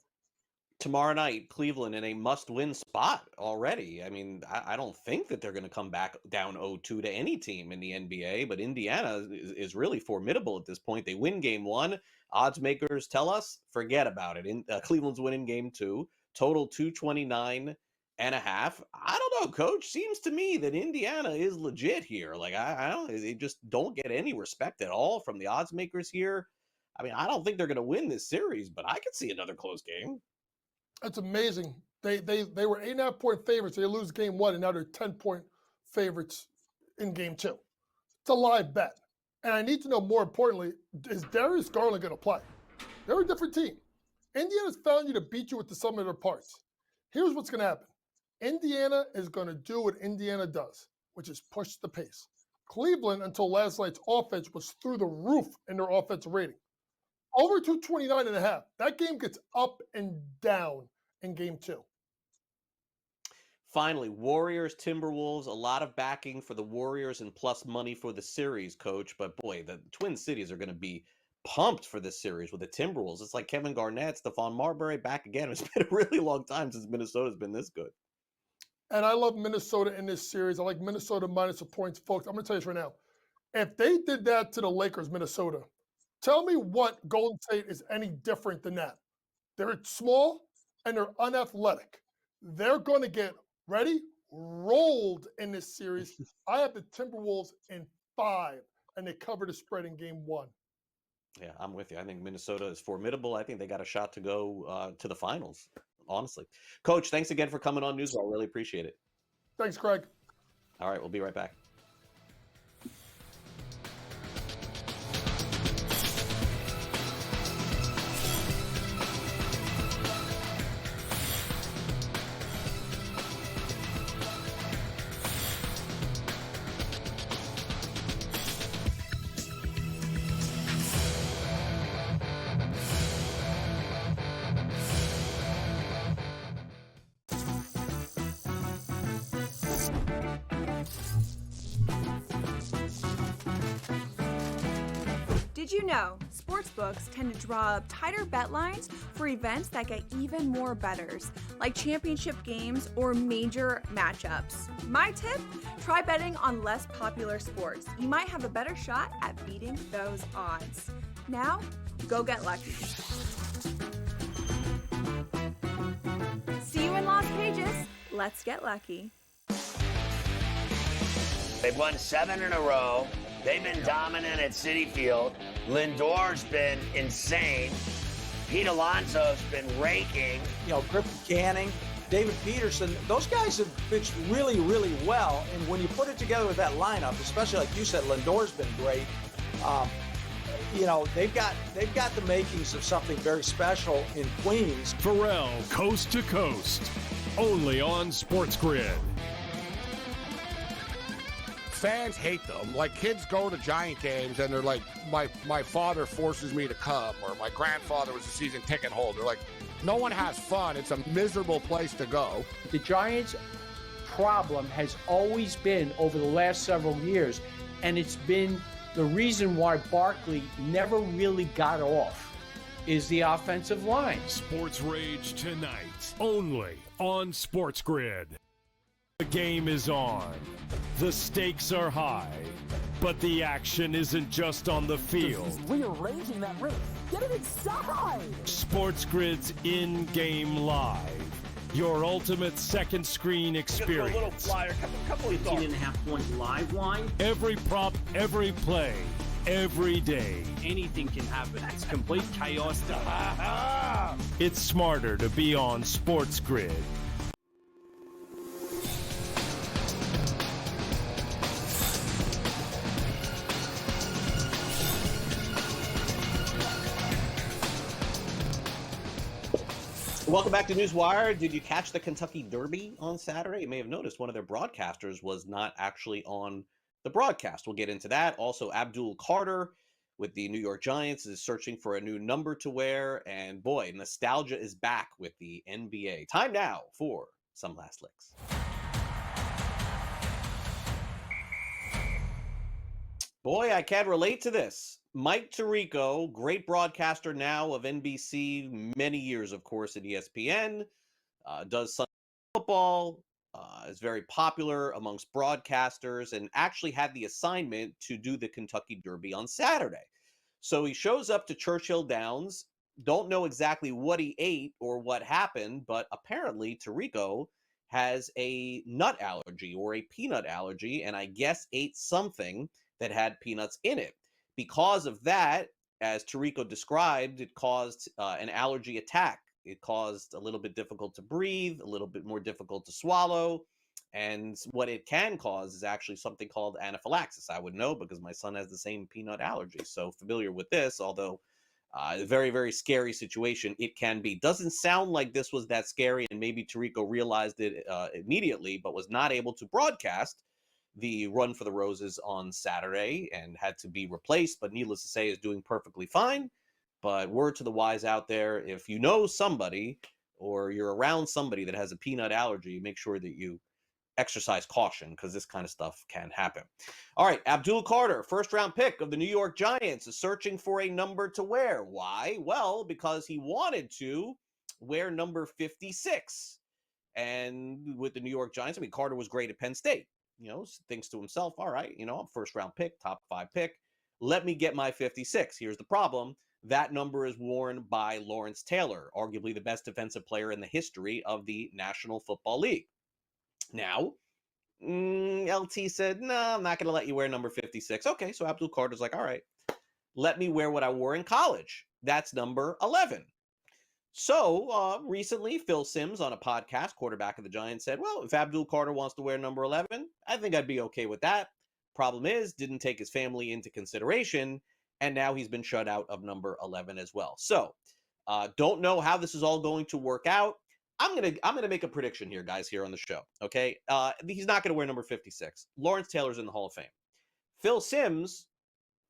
tomorrow night, Cleveland in a must-win spot already. I mean, I don't think that they're going to come back down 0-2 to any team in the NBA, but Indiana is really formidable at this point. They win game 1. Odds makers tell us, forget about it. Cleveland's winning game 2. Total 229.5. I don't know, Coach. Seems to me that Indiana is legit here. Like, I don't, they just don't get any respect at all from the odds makers here. I mean, I don't think they're going to win this series, but I could see another close game. That's amazing. They were 8.5-point favorites. They lose game 1, and now they're 10-point favorites in game 2. It's a live bet. And I need to know, more importantly, is Darius Garland going to play? They're a different team. Indiana's found you to beat you with the sum of their parts. Here's what's going to happen. Indiana is going to do what Indiana does, which is push the pace. Cleveland, until last night's offense, was through the roof in their offensive rating. Over 229.5. That game gets up and down in game 2. Finally, Warriors, Timberwolves, a lot of backing for the Warriors and plus money for the series, Coach. But boy, the Twin Cities are going to be pumped for this series with the Timberwolves. It's like Kevin Garnett, Stephon Marbury back again. It's been a really long time since Minnesota's been this good. And I love Minnesota in this series. I like Minnesota minus the points. Folks, I'm going to tell you this right now. If they did that to the Lakers, Minnesota, tell me what Golden State is any different than that. They're small and they're unathletic. They're going to get rolled in this series. I have the Timberwolves in 5, and they cover the spread in game 1. Yeah, I'm with you. I think Minnesota is formidable. I think they got a shot to go to the finals, honestly. Coach, thanks again for coming on NewsWire. Really appreciate it. Thanks, Craig. All right, we'll be right back. Did you know sportsbooks tend to draw up tighter bet lines for events that get even more bettors, like championship games or major matchups? My tip? Try betting on less popular sports. You might have a better shot at beating those odds. Now, go get lucky. See you in Las Vegas. Let's get lucky. They've won 7 in a row. They've been dominant at Citi Field. Lindor's been insane. Pete Alonso's been raking. You know, Griffin Canning, David Peterson, those guys have pitched really, really well. And when you put it together with that lineup, especially like you said, Lindor's been great. You know, they've got the makings of something very special in Queens. Pharrell, coast to coast, only on SportsGrid. Fans hate them. Like, kids go to Giant games and they're like, my father forces me to come, or my grandfather was a season ticket holder. Like, no one has fun. It's a miserable place to go. The Giants' problem has always been over the last several years, and it's been the reason why Barkley never really got off, is the offensive line. Sports Rage tonight, only on SportsGrid. The game is on. The stakes are high, but the action isn't just on the field. He's rearranging that ring. Get it inside! SportsGrid's in-game live. Your ultimate second screen experience. Just a little flyer, couple of 18.5 point live line. Every prop, every play, every day. Anything can happen. It's complete chaos. It's smarter to be on SportsGrid. Welcome back to NewsWire. Did you catch the Kentucky Derby on Saturday? You may have noticed one of their broadcasters was not actually on the broadcast. We'll get into that. Also, Abdul Carter with the New York Giants is searching for a new number to wear. And boy, nostalgia is back with the NBA. Time now for some last licks. Boy, I can relate to this. Mike Tirico, great broadcaster now of NBC, many years, of course, at ESPN, does Sunday football, is very popular amongst broadcasters, and actually had the assignment to do the Kentucky Derby on Saturday. So he shows up to Churchill Downs. Don't know exactly what he ate or what happened, but apparently Tirico has a nut allergy or a peanut allergy, and I guess ate something that had peanuts in it. Because of that, as Tirico described, it caused an allergy attack. It caused a little bit difficult to breathe, a little bit more difficult to swallow. And what it can cause is actually something called anaphylaxis. I would know because my son has the same peanut allergy. So familiar with this, although a very, very scary situation it can be. Doesn't sound like this was that scary, and maybe Tirico realized it immediately, but was not able to broadcast the Run for the Roses on Saturday and had to be replaced, but needless to say is doing perfectly fine. But word to the wise out there, if you know somebody or you're around somebody that has a peanut allergy, make sure that you exercise caution because this kind of stuff can happen. All right, Abdul Carter, first round pick of the New York Giants, is searching for a number to wear. Why? Well, because he wanted to wear number 56. And with the New York Giants, I mean, Carter was great at Penn State. Thinks to himself, all right, I'm first round pick, top 5 pick. Let me get my 56. Here's the problem. That number is worn by Lawrence Taylor, arguably the best defensive player in the history of the National Football League. Now, LT said, no, I'm not going to let you wear number 56. Okay, so Abdul Carter's like, all right, let me wear what I wore in college. That's number 11. So recently, Phil Simms on a podcast, quarterback of the Giants, said, well, if Abdul Carter wants to wear number 11, I think I'd be okay with that. Problem is, didn't take his family into consideration, and now he's been shut out of number 11 as well. So don't know how this is all going to work out. I'm gonna make a prediction here, guys, here on the show. Okay, he's not gonna wear number 56. Lawrence Taylor's in the Hall of Fame. Phil Simms,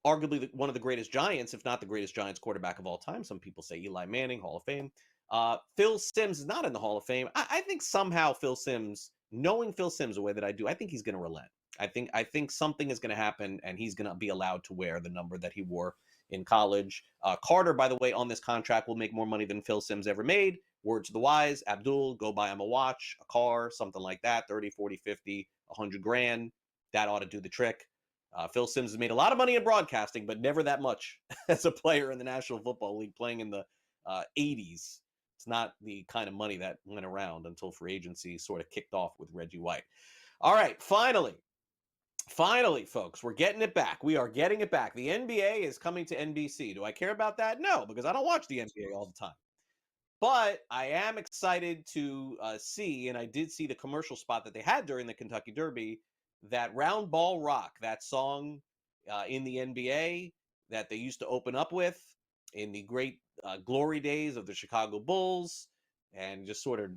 arguably one of the greatest Giants, if not the greatest Giants quarterback of all time. Some people say Eli Manning, Hall of Fame. Phil Simms is not in the Hall of Fame. I think somehow Phil Simms, knowing Phil Simms the way that I do, I think he's going to relent. I think something is going to happen, and he's going to be allowed to wear the number that he wore in college. Carter, by the way, on this contract will make more money than Phil Simms ever made. Word to the wise, Abdul, go buy him a watch, a car, something like that, 30, 40, 50, 100 grand. That ought to do the trick. Phil Simms has made a lot of money in broadcasting, but never that much as a player in the National Football League, playing in the 80s. It's not the kind of money that went around until free agency sort of kicked off with Reggie White. All right, finally, folks, we're getting it back. We are getting it back. The NBA is coming to NBC. Do I care about that? No, because I don't watch the NBA all the time. But I am excited to see, and I did see the commercial spot that they had during the Kentucky Derby, that Round Ball Rock, that song in the NBA that they used to open up with in the great glory days of the Chicago Bulls, and just sort of,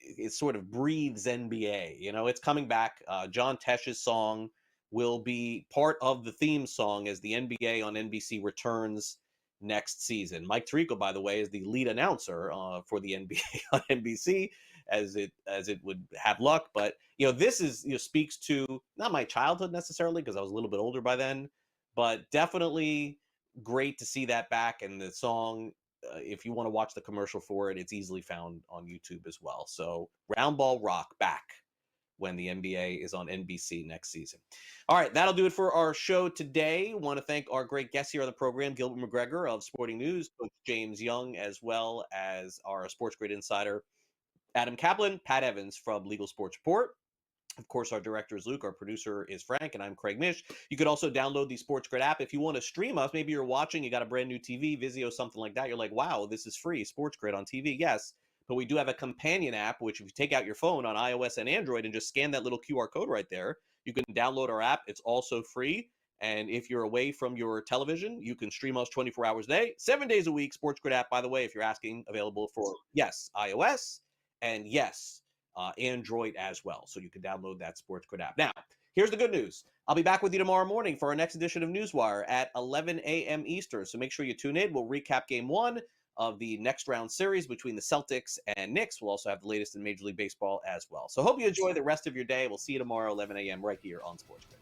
it sort of breathes NBA. It's coming back. John Tesh's song will be part of the theme song as the NBA on NBC returns next season. Mike Tirico, by the way, is the lead announcer for the NBA on NBC, as it would have luck. But this is speaks to not my childhood necessarily, because I was a little bit older by then, but definitely great to see that back. And the song, if you want to watch the commercial for it, it's easily found on YouTube as well. So Round Ball Rock back when the NBA is on NBC next season. All right, that'll do it for our show today. Want to thank our great guests here on the program, Gilbert McGregor of Sporting News, Coach James Young, as well as our SportsGrid insider, Adam Caplan, Pat Evans from Legal Sports Report. Of course, our director is Luke, our producer is Frank, and I'm Craig Mish. You could also download the SportsGrid app if you want to stream us. Maybe you're watching, you got a brand new TV, Vizio, something like that. You're like, wow, this is free, SportsGrid on TV. Yes, but we do have a companion app, which if you take out your phone on iOS and Android and just scan that little QR code right there, you can download our app. It's also free. And if you're away from your television, you can stream us 24 hours a day, 7 days a week. SportsGrid app, by the way, if you're asking, available for, yes, iOS, and yes, Android as well. So you can download that SportsGrid app. Now, here's the good news. I'll be back with you tomorrow morning for our next edition of NewsWire at 11 a.m. Eastern. So make sure you tune in. We'll recap Game 1 of the next round series between the Celtics and Knicks. We'll also have the latest in Major League Baseball as well. So hope you enjoy the rest of your day. We'll see you tomorrow, 11 a.m. right here on SportsGrid.